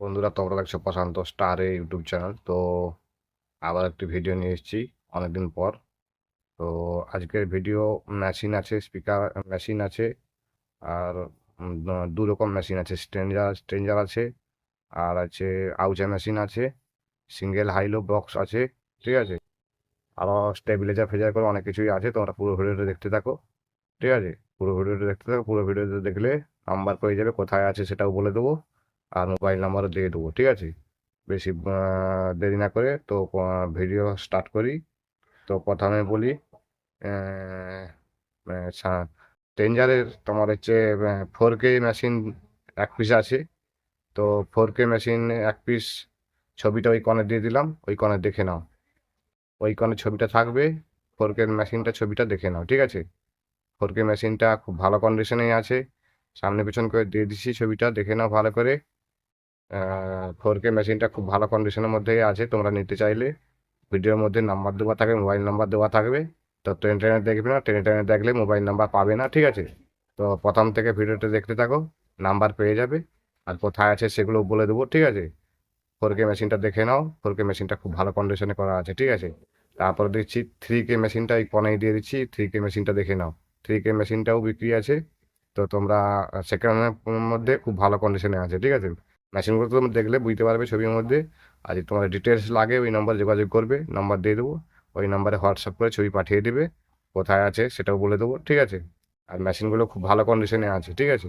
বন্ধুরা, তোমরা দেখছো প্রশান্ত স্টারে ইউটিউব চ্যানেল। তো আবার একটি ভিডিও নিয়ে এসেছি অনেকদিন পর। তো আজকের ভিডিও মেশিন আছে, স্পিকার মেশিন আছে, আর দু রকম মেশিন আছে। স্ট্রেঞ্জার আছে, আর আছে আউজা মেশিন আছে, সিঙ্গেল হাইলো বক্স আছে, ঠিক আছে। আরও স্টেবিলাইজার ফেজার করে অনেক কিছুই আছে। তোমরা পুরো ভিডিওটা দেখতে থাকো, ঠিক আছে। পুরো ভিডিওটা দেখতে থাকো, পুরো ভিডিওটা দেখলে নাম্বার পেয়ে যাবে, কোথায় আছে সেটাও বলে দেবো, আর মোবাইল নাম্বারও দিয়ে দেবো, ঠিক আছে। বেশি দেরি না করে তো ভিডিও স্টার্ট করি। তো প্রথমে বলি, টেঞ্জারের তোমার হচ্ছে 4K মেশিন এক পিস আছে। তো 4K মেশিন এক পিস, ছবিটা ওই কনে দিয়ে দিলাম, ওই কনে দেখে নাও। ওই কনে ছবিটা থাকবে, 4K মেশিনটা ছবিটা দেখে নাও, ঠিক আছে। 4K মেশিনটা খুব ভালো কন্ডিশনেই আছে, সামনে পেছন করে দিয়ে দিচ্ছি, ছবিটা দেখে নাও ভালো করে। 4K মেশিনটা খুব ভালো কন্ডিশনের মধ্যেই আছে। তোমরা নিতে চাইলে ভিডিওর মধ্যে নাম্বার দেওয়া থাকবে, মোবাইল নাম্বার দেওয়া থাকবে। তো টেনে টেনে দেখবে না, টেনে টেনে দেখলে মোবাইল নাম্বার পাবে না, ঠিক আছে। তো প্রথম থেকে ভিডিওটা দেখতে থাকো, নাম্বার পেয়ে যাবে, আর কোথায় আছে সেগুলো বলে দেবো, ঠিক আছে। 4K মেশিনটা দেখে নাও, 4K মেশিনটা খুব ভালো কন্ডিশনে করা আছে, ঠিক আছে। তারপর দিচ্ছি 3K মেশিনটা, এই কনেই দিয়ে দিচ্ছি। 3K মেশিনটা দেখে নাও, 3K মেশিনটাও বিক্রি আছে। তো তোমরা সেকেন্ড হ্যান্ডের মধ্যে খুব ভালো কন্ডিশনে আছে, ঠিক আছে। মেশিনগুলো তো তোমরা দেখলে বুঝতে পারবে ছবির মধ্যে। আর যদি তোমার ডিটেলস লাগে, ওই নাম্বার যোগাযোগ করবে, নাম্বার দিয়ে দেবো। ওই নাম্বারে হোয়াটসঅ্যাপ করে ছবি পাঠিয়ে দিবে, কোথায় আছে সেটাও বলে দেবো, ঠিক আছে। আর মেশিনগুলো খুব ভালো কন্ডিশনে আছে, ঠিক আছে।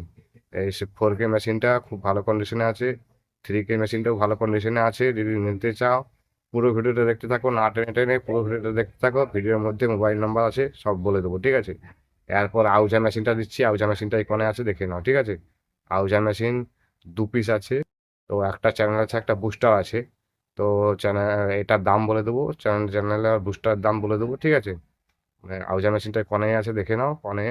এই 4K মেশিনটা খুব ভালো কন্ডিশনে আছে, 3K মেশিনটাও ভালো কন্ডিশনে আছে। যদি নিতে চাও পুরো ভিডিওটা দেখতে থাকো, না টেনে টেনে পুরো ভিডিওটা দেখতে থাকো। ভিডিওর মধ্যে মোবাইল নাম্বার আছে, সব বলে দেবো, ঠিক আছে। এরপর আউজা মেশিনটা দিচ্ছি, আউজা মেশিনটা এখানে আছে, দেখে নাও, ঠিক আছে। আউজা মেশিন দু পিস আছে। তো একটা চ্যানেল আছে, একটা বুস্টার আছে। তো চ্যানেল, এটার দাম বলে দেবো, চ্যানেল আর বুস্টার দাম বলে দেবো, ঠিক আছে। আউজা মেশিনটা কনে আছে, দেখে নাও কনে।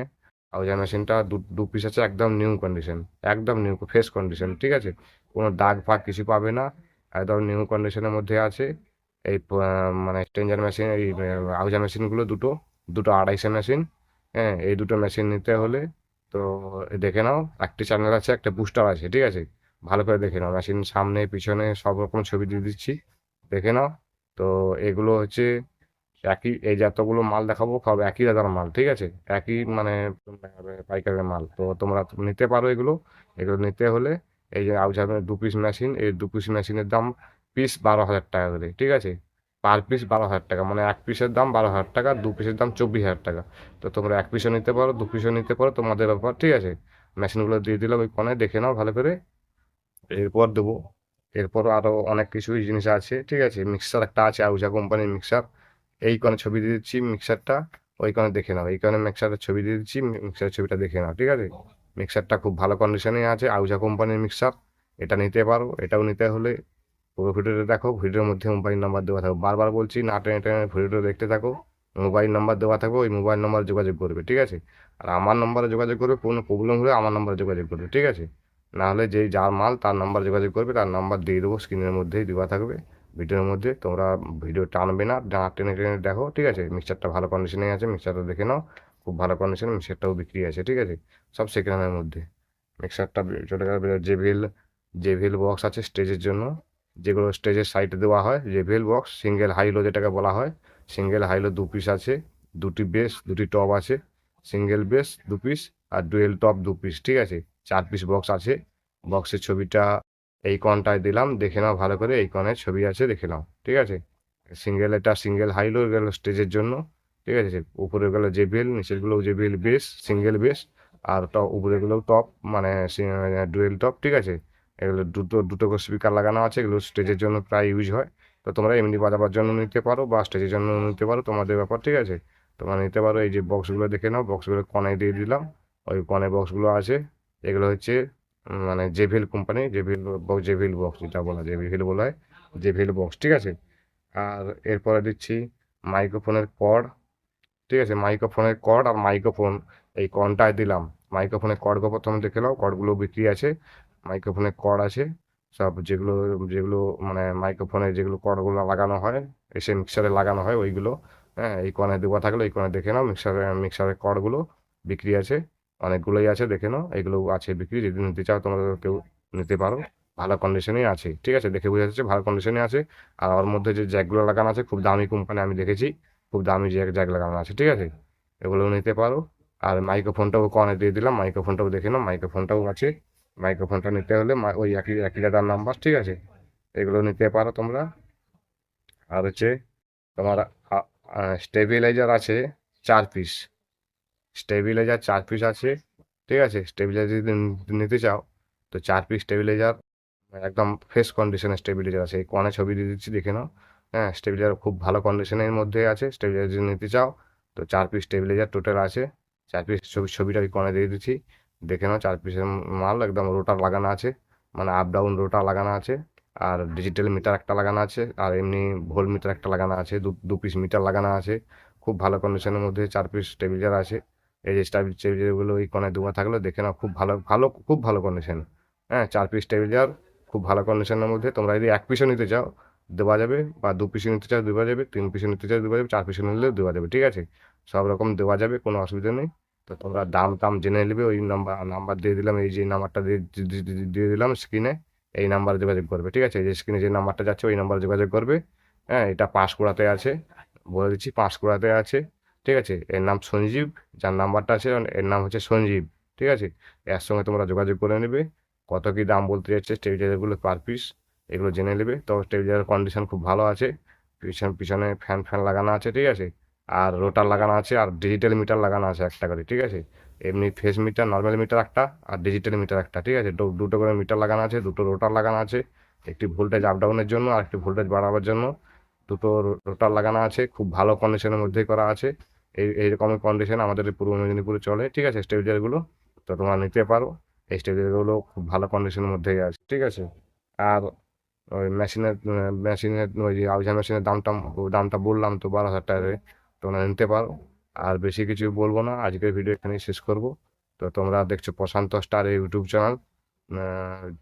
আউজা মেশিনটা দু দু পিস আছে, একদম নিউ কন্ডিশন, একদম নিউ ফ্রেশ কন্ডিশন, ঠিক আছে। কোনো দাগ ফাগ কিছু পাবে না, একদম নিউ কন্ডিশনের মধ্যে আছে। এই মানে স্ট্রেঞ্জার মেশিন, এই আউজা মেশিনগুলো দুটো, দুটো 250 মেশিন। হ্যাঁ, এই দুটো মেশিন নিতে হলে তো দেখে নাও, একটি চ্যানেল আছে, একটা বুস্টার আছে, ঠিক আছে। ভালো করে দেখে নাও, মেশিন সামনে পিছনে সব রকম ছবি দিয়ে দিচ্ছি, দেখে নাও। তো এগুলো হচ্ছে একই, এই যতগুলো মাল দেখাবো সব একই দাদার মাল, ঠিক আছে। একই মানে পাইকারের মাল। তো তোমরা নিতে পারো এগুলো। এগুলো নিতে হলে এই যে আউজারের দু পিস মেশিন, এই দু পিস মেশিনের দাম পিস 12,000 টাকা করে, ঠিক আছে। পার পিস 12,000 টাকা, মানে এক পিসের দাম 12,000 টাকা, দু পিসের দাম 24,000 টাকা। তো তোমরা এক পিসও নিতে পারো, দু পিসও নিতে পারো, তোমাদের ব্যাপার, ঠিক আছে। মেশিনগুলো দিয়ে দিলাম ওই ফোনে, দেখে নাও ভালো করে। এরপর দেবো, এরপর আরও অনেক কিছুই জিনিস আছে, ঠিক আছে। মিক্সার একটা আছে, আউজা কোম্পানির মিক্সার। এই কোণে ছবি দিয়ে দিচ্ছি মিক্সারটা, ওই কোণে দেখে নাও। এই কোণে মিক্সারের ছবি দিয়ে দিচ্ছি, মিক্সারের ছবিটা দেখে নাও, ঠিক আছে। মিক্সারটা খুব ভালো কন্ডিশনে আছে, আউজা কোম্পানির মিক্সার। এটা নিতে পারো। এটাও নিতে হলে পুরো ভিডিওটা দেখো, ভিডিওর মধ্যে মোবাইল নাম্বার দেওয়া থাকবে, বারবার বলছি, না টেনে টেনে ভিডিওটা দেখতে থাকো। মোবাইল নাম্বার দেওয়া থাকবে, ওই মোবাইল নাম্বার যোগাযোগ করবে, ঠিক আছে। আর আমার নাম্বারে যোগাযোগ করবে, কোনো প্রবলেম হলে আমার নাম্বারে যোগাযোগ করবে, ঠিক আছে। না হলে যেই যার মাল তার নাম্বার যোগাযোগ করবে, তার নাম্বার দিয়ে দেবো, স্ক্রিনের মধ্যেই দেওয়া থাকবে, ভিডিওর মধ্যে। তোমরা ভিডিও টানবে না, না টেনে টেনে দেখো, ঠিক আছে। মিক্সারটা ভালো কন্ডিশনে আছে, মিক্সারটা দেখে নাও, খুব ভালো কন্ডিশনে। মিক্সারটাও বিক্রি আছে, ঠিক আছে, সব সেকেন্ড হ্যান্ডের মধ্যে। মিক্সারটা চলে গেল। জেভিএল, জেভিএল বক্স আছে স্টেজের জন্য, যেগুলো স্টেজের সাইডে দেওয়া হয়, জেভিএল বক্স সিঙ্গেল হাইলো যেটাকে বলা হয়। সিঙ্গেল হাইলো দু পিস আছে, দুটি বেস দুটি টপ আছে। সিঙ্গেল বেস দু পিস, আর ডুয়েল টপ দু পিস, ঠিক আছে। 4 পিস বক্স আছে। বক্সের ছবিটা এই কনটায় দিলাম, দেখে নাও ভালো করে, এই কনের ছবি আছে, দেখে নাও, ঠিক আছে। সিঙ্গেল, এটা সিঙ্গেল হাইলো গেল স্টেজের জন্য, ঠিক আছে। উপরে গেলো জেবিএল, নিচের গুলো জেবিএল বেস, সিঙ্গেল বেস। আর টপ উপরে গুলো টপ, মানে ডুয়েল টপ, ঠিক আছে। এগুলো দুটো দুটো করে স্পিকার লাগানো আছে, এগুলো স্টেজের জন্য প্রায় ইউজ হয়। তো তোমরা এমনি বাজাবার জন্য নিতে পারো, বা স্টেজের জন্য নিতে পারো, তোমাদের ব্যাপার, ঠিক আছে। তোমরা নিতে পারো। এই যে বক্সগুলো দেখে নাও, বক্সগুলো কনে দিয়ে দিলাম, ওই কনে বক্সগুলো আছে। এগুলো হচ্ছে মানে JVL company, JVL box, JVL box যেটা বলা, জেভিএল বলা হয়, জেভিএল বক্স, ঠিক আছে। আর এরপরে দিচ্ছি মাইক্রোফোনের কর্ড, ঠিক আছে। মাইক্রোফোনের কর্ড আর মাইক্রোফোন, এই কর্ডটায় দিলাম। মাইক্রোফোনের কর্ডগুলো প্রথমে দেখে নাও, কর্ডগুলো বিক্রি আছে। মাইক্রোফোনের কর্ড আছে সব, যেগুলো যেগুলো মানে মাইক্রোফোনের যেগুলো কর্ডগুলো লাগানো হয়, এসে মিক্সারে লাগানো হয় ওইগুলো। হ্যাঁ, এই কর্নে দেওয়া থাকলে এই কর্নে দেখে নাও, মিক্সারের কর্ডগুলো বিক্রি আছে, অনেকগুলোই আছে, দেখে নাও। এগুলো আছে বিক্রি, যদি নিতে চাও তোমরা কেউ নিতে পারো। ভালো কন্ডিশনেই আছে, ঠিক আছে, দেখে বোঝা যাচ্ছে ভালো কন্ডিশনে আছে। আর ওর মধ্যে যে জ্যাকগুলো লাগানো আছে খুব দামি কোম্পানি, আমি দেখেছি খুব দামি জ্যাক জ্যাক লাগানো আছে, ঠিক আছে, এগুলো নিতে পারো। আর মাইক্রোফোনটাও কনে দিয়ে দিলাম, মাইক্রোফোনটাও দেখে নাও, মাইক্রোফোনটাও আছে। মাইক্রোফোনটা নিতে হলে ওই একই একই দাদার নাম্বার, ঠিক আছে, এগুলো নিতে পারো তোমরা। আর হচ্ছে তোমার স্টেবিলাইজার আছে 4 পিস, স্টেবিলাইজার 4 পিস আছে, ঠিক আছে, স্টেবিলাইজার যদি নিতে চাও তো 4 পিস স্টেবিলাইজার একদম ফ্রেশ কন্ডিশনের স্টেবিলাইজার আছে, এই কনে ছবি দিয়ে দিচ্ছি দেখে নাও। হ্যাঁ, স্টেবিলাইজার খুব ভালো কন্ডিশনের মধ্যে আছে, স্টেবিলাইজার যদি নিতে চাও তো 4 পিস স্টেবিলাইজার টোটাল আছে। 4 পিস ছবিটা ওই কনে দিয়ে দিচ্ছি, দেখে নাও। 4 পিসের মাল, একদম রোটার লাগানো আছে, মানে আপ ডাউন রোটার লাগানো আছে। আর ডিজিটাল মিটার একটা লাগানো আছে, আর এমনি ভোল্ট মিটার একটা লাগানো আছে, দু পিস মিটার লাগানো আছে। খুব ভালো কন্ডিশনের মধ্যে 4 পিস স্টেবিলাইজার আছে। এই যে স্টেবিলাইজারগুলো ওই কোণায় দেওয়া থাকলো দেখে নাও, খুব ভালো ভালো খুব ভালো কন্ডিশন। হ্যাঁ, 4 পিস স্টেবিলাইজার খুব ভালো কন্ডিশনের মধ্যে। তোমরা যদি 1 পিসও নিতে চাও দেওয়া যাবে, বা 2 পিসও নিতে চাও দেওয়া যাবে, 3 পিসও নিতে চাও দেওয়া যাবে, 4 পিসও নিলেও দেওয়া যাবে, ঠিক আছে, সব রকম দেওয়া যাবে, কোনো অসুবিধা নেই। তো তোমরা দাম টাম জেনে নেবে, ওই নাম্বার দিয়ে দিলাম, এই যে নাম্বারটা দিয়ে দিলাম স্ক্রিনে, এই নাম্বারে যোগাযোগ করবে, ঠিক আছে, এই যে স্ক্রিনে যে নাম্বারটা যাচ্ছে ওই নাম্বারে যোগাযোগ করবে। হ্যাঁ, এটা পাঁশকুড়াতে আছে, বলে দিচ্ছি পাঁশকুড়াতে আছে, ঠিক আছে, এর নাম সঞ্জীব, যার নাম্বারটা আছে এর নাম হচ্ছে সঞ্জীব, ঠিক আছে, এর সঙ্গে তোমরা যোগাযোগ করে নেবে। কত কি দাম বলতে যাচ্ছে স্টেবিলাইজারগুলো পার পিস, এগুলো জেনে নেবে। তো স্টেবিলাইজারের কন্ডিশন খুব ভালো আছে, পিছনে ফ্যান ফ্যান লাগানো আছে, ঠিক আছে, আর রোটার লাগানো আছে, আর ডিজিটাল মিটার লাগানো আছে একটা করে, ঠিক আছে, এমনি ফেস মিটার নর্মাল মিটার একটা, আর ডিজিটাল মিটার একটা, ঠিক আছে, দুটো করে মিটার লাগানো আছে, দুটো রোটার লাগানো আছে, একটি ভোল্টেজ আপ ডাউনের জন্য আর একটি ভোল্টেজ বাড়াবার জন্য। দুটো রোটার লাগানো আছে, খুব ভালো কন্ডিশনের মধ্যেই করা আছে। এইরকমের কন্ডিশন আমাদের এই পূর্ব মেদিনীপুরে চলে, ঠিক আছে, স্টেবিলাইজারগুলো। তো তোমরা নিতে পারো, এই স্টেবিলাইজারগুলো খুব ভালো কন্ডিশনের মধ্যেই আছে, ঠিক আছে। আর ওই মেশিনের ওই যে আউজার মেশিনের দামটা বললাম তো 12,000 টাকা করে, তোমরা নিতে পারো। আর বেশি কিছু বলবো না, আজকের ভিডিও এখানেই শেষ করব। তো তোমরা দেখছো প্রশান্ত স্টার ইউটিউব চ্যানেল,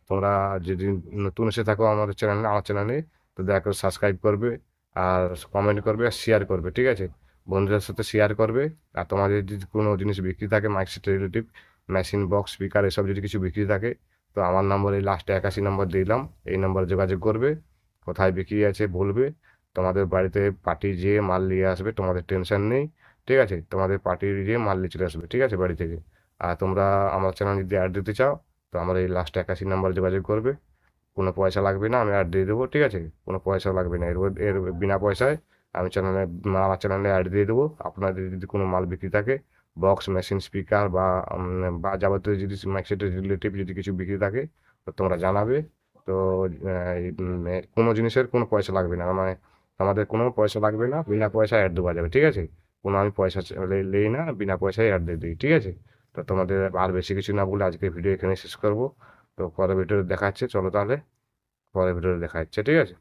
তোমরা যদি নতুন এসে থাকো আমার চ্যানেলে, তো দয়া করে সাবস্ক্রাইব করবে, আর কমেন্ট করবে, আর শেয়ার করবে, ঠিক আছে, বন্ধুদের সাথে শেয়ার করবে। আর তোমাদের যদি কোনো জিনিস বিক্রি থাকে, mic set relative, machine, box, speaker, এসব যদি কিছু বিক্রি থাকে, তো আমার নম্বর এই লাস্টে 81 নম্বর দিলাম, এই নম্বরে যোগাযোগ করবে, কোথায় বিক্রি আছে বলবে। তোমাদের বাড়িতে পার্টি যেয়ে মাল নিয়ে আসবে, তোমাদের টেনশন নেই, ঠিক আছে, তোমাদের পার্টি যেয়ে মাল নিয়ে চলে আসবে, ঠিক আছে, বাড়ি থেকে। আর তোমরা আমার চ্যানেল যদি অ্যাড দিতে চাও তো আমার এই লাস্টে 81 নম্বরে যোগাযোগ করবে, কোনো পয়সা লাগবে না, আমি অ্যাড দিয়ে দেবো, ঠিক আছে, কোনো পয়সা লাগবে না, এর বিনা পয়সায় আমি আমার চ্যানেলে অ্যাড দিয়ে দেবো। আপনাদের যদি কোনো মাল বিক্রি থাকে, বক্স, মেশিন, স্পিকার, বা যাবতীয় যদি মাইক সেটের রিলেটিভ যদি কিছু বিক্রি থাকে, তো তোমরা জানাবে। তো কোনো জিনিসের কোনো পয়সা লাগবে না, মানে আমাদের কোনো পয়সা লাগবে না, বিনা পয়সায় অ্যাড দেওয়া যাবে, ঠিক আছে, কোনো আমি পয়সা লেই না, বিনা পয়সায় অ্যাড দিয়ে দিই, ঠিক আছে। তো তোমাদের আর বেশি কিছু না বলে আজকে ভিডিও এখানে শেষ করবো। তো পরের ভিডিওতে দেখা হচ্ছে, চলো তাহলে পরের ভিডিওতে দেখা হচ্ছে, ঠিক আছে।